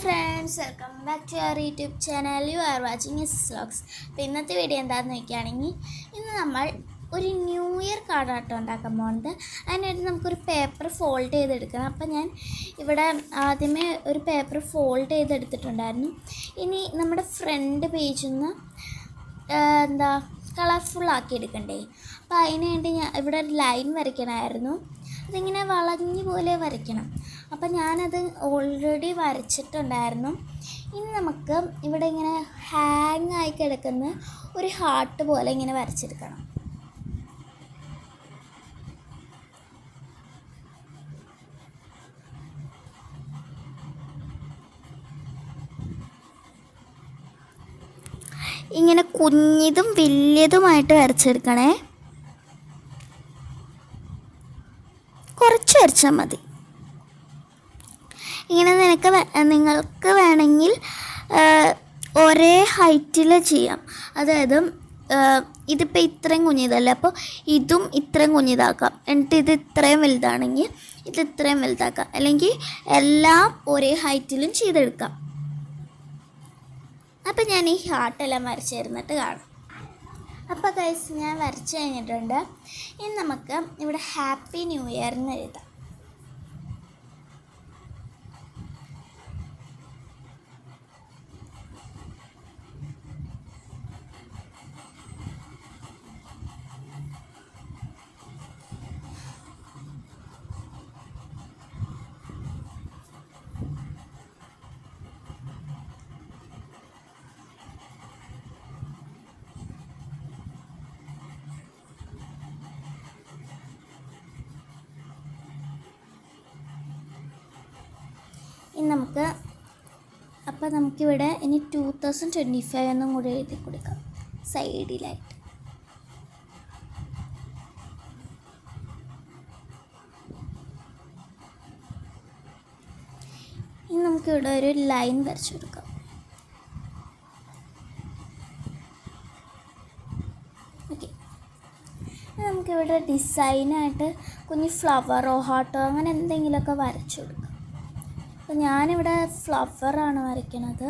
Friends, welcome back to our YouTube channel. You are watching S vlogs. അപ്പോൾ ഇന്നത്തെ video എന്താണെന്ന് നോക്കുകയാണെങ്കിൽ, ഇന്ന് നമ്മൾ ഒരു ന്യൂ ഇയർ കാർഡാട്ടോ ഉണ്ടാക്കാൻ പോകുന്നത്. അതിനായിട്ട് നമുക്കൊരു പേപ്പർ ഫോൾഡ് ചെയ്തെടുക്കണം. അപ്പോൾ ഞാൻ ഇവിടെ ആദ്യമേ ഒരു പേപ്പർ ഫോൾഡ് ചെയ്തെടുത്തിട്ടുണ്ടായിരുന്നു. ഇനി നമ്മുടെ ഫ്രണ്ട് പേജിൽ നിന്ന് കളർഫുള്ളാക്കി എടുക്കണ്ടേ. അപ്പോൾ അതിന് വേണ്ടി ഞാൻ ഇവിടെ ഒരു ലൈൻ വരയ്ക്കണമായിരുന്നു. അതിങ്ങനെ വളഞ്ഞ പോലെ വരയ്ക്കണം. അപ്പം ഞാനത് ഓൾറെഡി വരച്ചിട്ടുണ്ടായിരുന്നു. ഇനി നമുക്ക് ഇവിടെ ഇങ്ങനെ ഹാങ് ആയി കിടക്കുന്ന ഒരു ഹാർട്ട് പോലെ ഇങ്ങനെ വരച്ചെടുക്കണം. ഇങ്ങനെ കുഞ്ഞിതും വലിയതുമായിട്ട് വരച്ചെടുക്കണേ. കുറച്ച് വരച്ചാൽ മതി. ഇങ്ങനെ നിങ്ങൾക്ക് വേണമെങ്കിൽ ഒരേ ഹൈറ്റിൽ ചെയ്യാം. അതായത് ഇതിപ്പോൾ ഇത്രയും കുഞ്ഞിതല്ലേ, അപ്പോൾ ഇതും ഇത്രയും കുഞ്ഞിതാക്കാം. എന്നിട്ട് ഇത് ഇത്രയും വലുതാണെങ്കിൽ ഇത് ഇത്രയും വലുതാക്കാം. അല്ലെങ്കിൽ എല്ലാം ഒരേ ഹൈറ്റിലും ചെയ്തെടുക്കാം. അപ്പോൾ ഞാൻ ഈ ഹാർട്ടെല്ലാം വരച്ച് തരുന്നിട്ട് കാണാം. അപ്പോൾ ഗൈസ്, ഞാൻ വരച്ച് കഴിഞ്ഞിട്ടുണ്ട്. ഇനി നമുക്ക് ഇവിടെ ഹാപ്പി ന്യൂ ഇയർ എന്ന് എഴുതാം. നമുക്കിവിടെ ഇനി 2025 എന്നും കൂടി എഴുതി കൊടുക്കാം സൈഡിലായിട്ട്. ഇനി നമുക്കിവിടെ ഒരു ലൈൻ വരച്ചു കൊടുക്കാം. ഓക്കെ, നമുക്കിവിടെ ഡിസൈനായിട്ട് കുഞ്ഞ് ഫ്ലവറോ ഹാർട്ടോ അങ്ങനെ എന്തെങ്കിലുമൊക്കെ വരച്ചു കൊടുക്കാം. അപ്പോൾ ഞാനിവിടെ ഫ്ലവറാണ് വരയ്ക്കുന്നത്.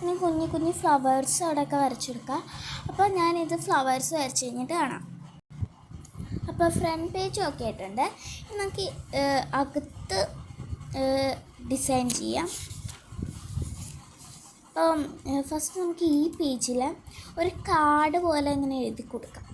ഇനി കുഞ്ഞു കുഞ്ഞു ഫ്ലവേഴ്സ് അവിടെയൊക്കെ വരച്ചെടുക്കുക. അപ്പോൾ ഞാനിത് ഫ്ലവേഴ്സ് വരച്ച് കഴിഞ്ഞിട്ട് കാണാം. അപ്പോൾ ഫ്രണ്ട് പേജ് ഒക്കെ ആയിട്ടുണ്ട്. നമുക്ക് അകത്ത് ഡിസൈൻ ചെയ്യാം. അപ്പം ഫസ്റ്റ് നമുക്ക് ഈ പേജിൽ ഒരു കാർഡ് പോലെ ഇങ്ങനെ എഴുതി കൊടുക്കാം.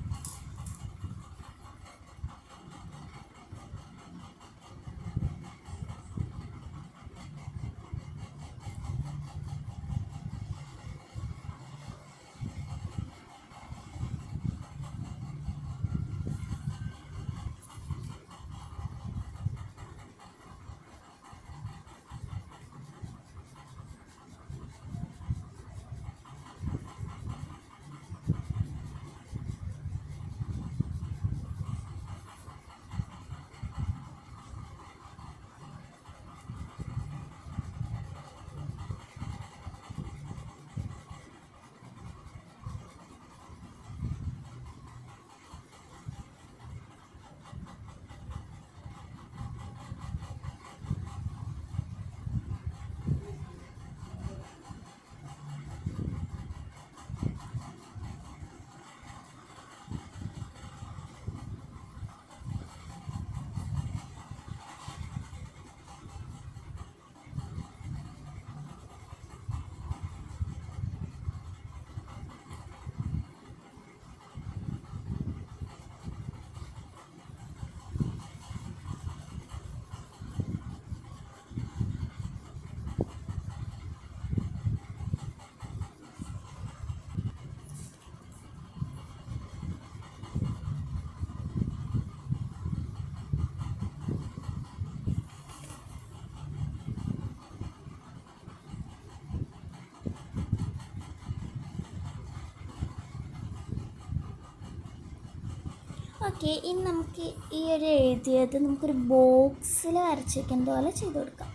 ഓക്കെ, ഇനി നമുക്ക് ഈ ഒരു എഴുതിയത് നമുക്കൊരു ബോക്സിൽ വരച്ച് വയ്ക്കുന്ന പോലെ ചെയ്ത് കൊടുക്കാം.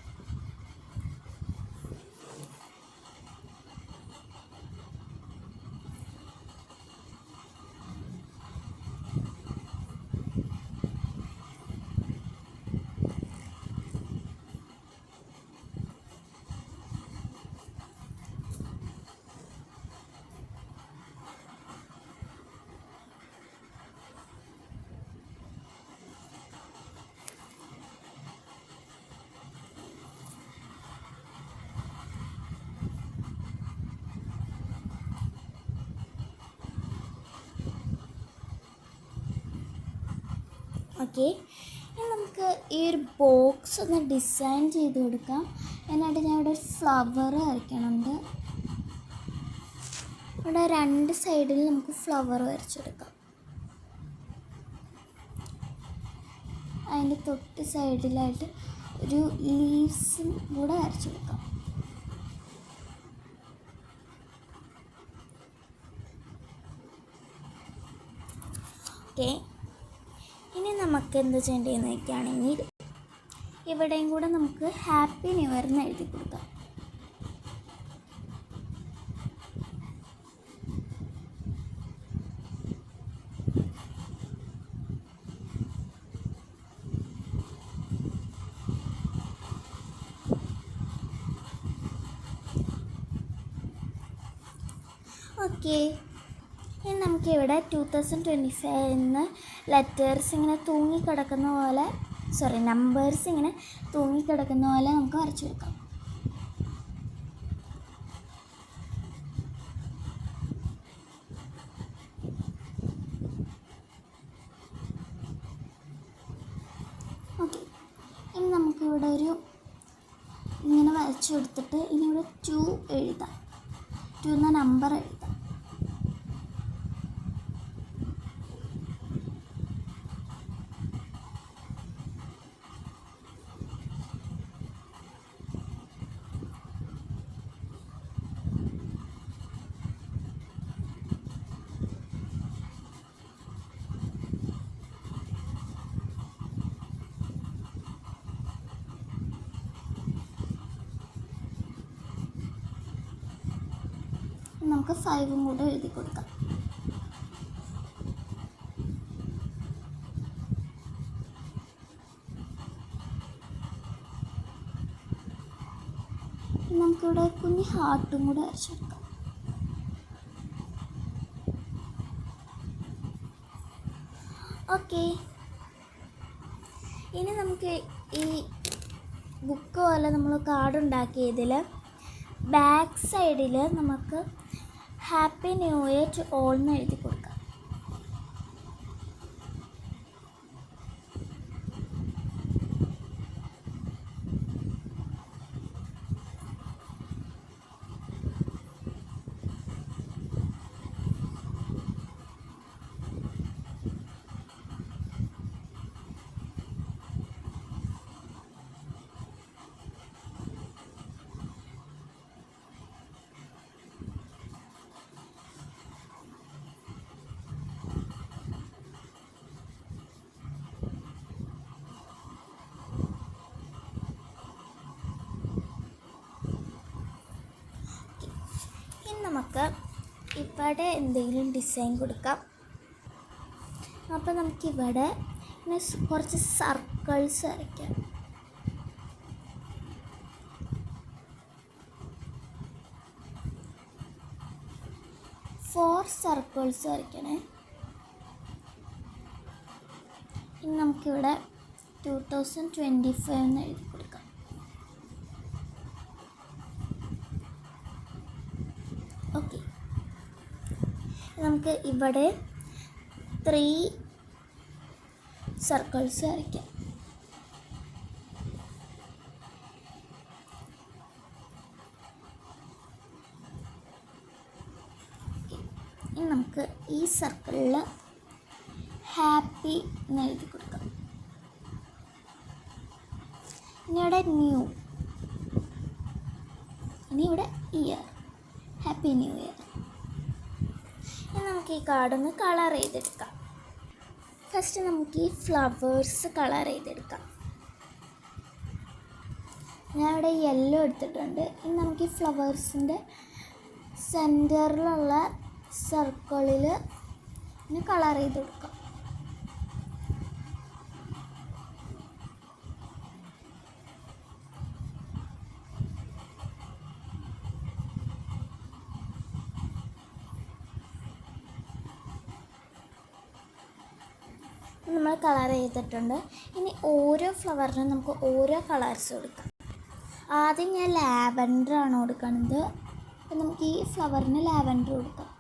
ഓക്കെ, ഇനി നമുക്ക് ഈ ഒരു ബോക്സ് ഒന്ന് ഡിസൈൻ ചെയ്ത് കൊടുക്കാം. എന്നിട്ട് ഞാൻ ഇവിടെ ഒരു ഫ്ലവർ വരയ്ക്കണുണ്ട്. ഇവിടെ 2 സൈഡിൽ നമുക്ക് ഫ്ലവർ വരച്ചെടുക്കാം. അതിൻ്റെ തൊട്ട് സൈഡിലായിട്ട് ഒരു ലീവ്സും കൂടെ വരച്ചെടുക്കാം. ഓക്കെ, ഇനി നമുക്ക് എന്ത് ചെയ്യേണ്ടതെന്ന് വയ്ക്കുകയാണെങ്കിൽ ഇവിടെയും കൂടെ നമുക്ക് ഹാപ്പി ന്യൂ ഇയർ എന്ന് എഴുതി കൊടുക്കാം. ഓക്കെ, ഇനി നമുക്കിവിടെ 2025 എന്ന് ലെറ്റേഴ്സ് ഇങ്ങനെ തൂങ്ങിക്കിടക്കുന്ന പോലെ, നമ്പേഴ്സ് ഇങ്ങനെ തൂങ്ങിക്കിടക്കുന്ന പോലെ നമുക്ക് വരച്ചു കൊടുക്കാം. ഓക്കെ, ഇനി നമുക്കിവിടെ ഇങ്ങനെ വരച്ചു കൊടുത്തിട്ട് ഇനി ഇവിടെ 2 എഴുതാം. 2 എന്ന നമ്പർ എഴുതാം. നമുക്ക് 5 കൂടെ എഴുതി കൊടുക്കാം. നമുക്കിവിടെ കുഞ്ഞ് ഹാർട്ടും കൂടെ വരച്ചെടുക്കാം. ഓക്കെ, ഇനി നമുക്ക് ഈ ബുക്ക് പോലെ നമ്മൾ കാർഡ് ഉണ്ടാക്കിയതിൽ ബാക്ക് സൈഡിൽ നമുക്ക് happy new year to all എന്ന് എഴുതി കൊടുക്കാം. നമുക്ക് ഇവിടെ എന്തെങ്കിലും ഡിസൈൻ കൊടുക്കാം. അപ്പോൾ നമുക്കിവിടെ കുറച്ച് സർക്കിൾസ് വരയ്ക്കാം. ഫോർ സർക്കിൾസ് വരയ്ക്കണേ. ഇനി നമുക്കിവിടെ 2025 എന്ന് എഴുതി കൊടുക്കാം. ഓക്കെ, നമുക്ക് ഇവിടെ 3 സർക്കിൾസ് വരയ്ക്കാം. ഇനി നമുക്ക് ഈ സർക്കിളിൽ ഹാപ്പി എന്ന് എഴുതി കൊടുക്കാം. ഇനി ഇവിടെ ന്യൂ, ഇനി ഇവിടെ ഇയർ, ഹാപ്പി ന്യൂ ഇയർ. ഇനി നമുക്ക് ഈ കാർഡൊന്ന് കളർ ചെയ്തെടുക്കാം. ഫസ്റ്റ് നമുക്ക് ഈ ഫ്ലവേഴ്സ് കളർ ചെയ്തെടുക്കാം. ഞാൻ ഇവിടെ യെല്ലോ എടുത്തിട്ടുണ്ട്. ഇനി നമുക്ക് ഈ ഫ്ലവേഴ്സിൻ്റെ സെൻറ്ററിലുള്ള സർക്കിളിൽ കളർ ചെയ്ത് കൊടുക്കാം. നമ്മൾ കളർ ചെയ്തിട്ടുണ്ട്. ഇനി ഓരോ ഫ്ലവറിനും നമുക്ക് ഓരോ കളേഴ്സ് കൊടുക്കാം. ആദ്യം ഞാൻ ലാവൻഡർ ആണ് കൊടുക്കുന്നത്. അപ്പം നമുക്ക് ഈ ഫ്ലവറിന് ലാവൻഡർ കൊടുക്കാം.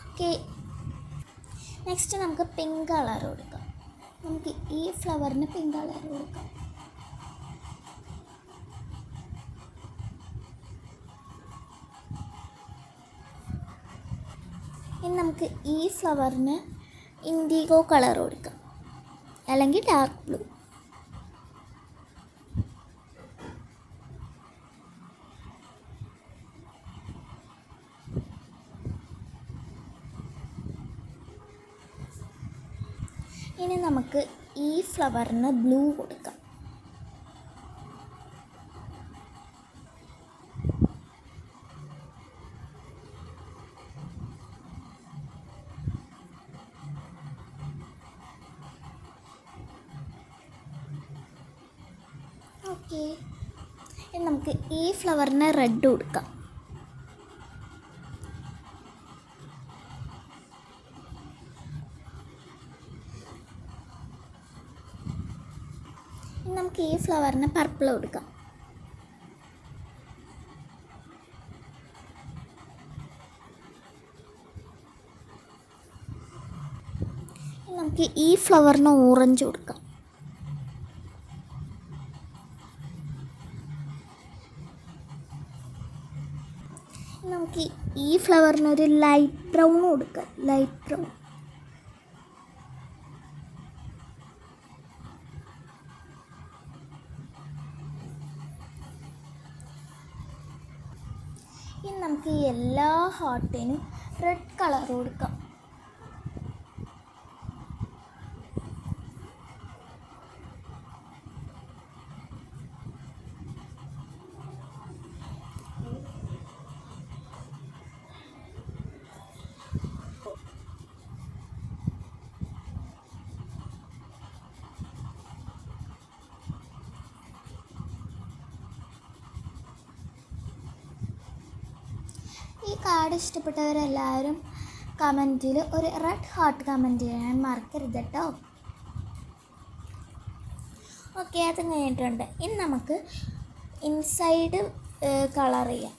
ഓക്കെ, നെക്സ്റ്റ് നമുക്ക് പിങ്ക് കളർ കൊടുക്കാം. നമുക്ക് ഈ ഫ്ലവറിന് പിങ്ക് കളർ കൊടുക്കാം. ഇനി നമുക്ക് ഈ ഫ്ലവറിന് ഇൻഡിഗോ കളർ കൊടുക്കാം, അല്ലെങ്കിൽ ഡാർക്ക് ബ്ലൂ. ഇനി നമുക്ക് ഈ ഫ്ലവറിന് ബ്ലൂ കൊടുക്കാം. ഓക്കെ, ഇനി നമുക്ക് ഈ ഫ്ലവറിന് റെഡ് കൊടുക്കാം. ഇനി നമുക്ക് ഈ ഫ്ലവറിന് പർപ്പിൾ കൊടുക്കാം. ഇനി നമുക്ക് ഈ ഫ്ലവറിന് ഓറഞ്ച് കൊടുക്കാം. നമുക്ക് ഈ ഫ്ലവറിനൊരു ലൈറ്റ് ബ്രൗൺ കൊടുക്കാം. Light brown. ഇനി നമുക്ക് എല്ലാ ഹാർട്ടിനും റെഡ് കളർ കൊടുക്കാം. ഈ കാർഡ് ഇഷ്ടപ്പെട്ടവരെല്ലാവരും കമൻറ്റിൽ ഒരു റെഡ് ഹാർട്ട് കമൻറ്റ് ചെയ്യാൻ മറക്കരുത് കേട്ടോ. ഓക്കെ, അത് കഴിഞ്ഞിട്ടുണ്ട്. ഇനി നമുക്ക് ഇൻസൈഡ് കളർ ചെയ്യാം.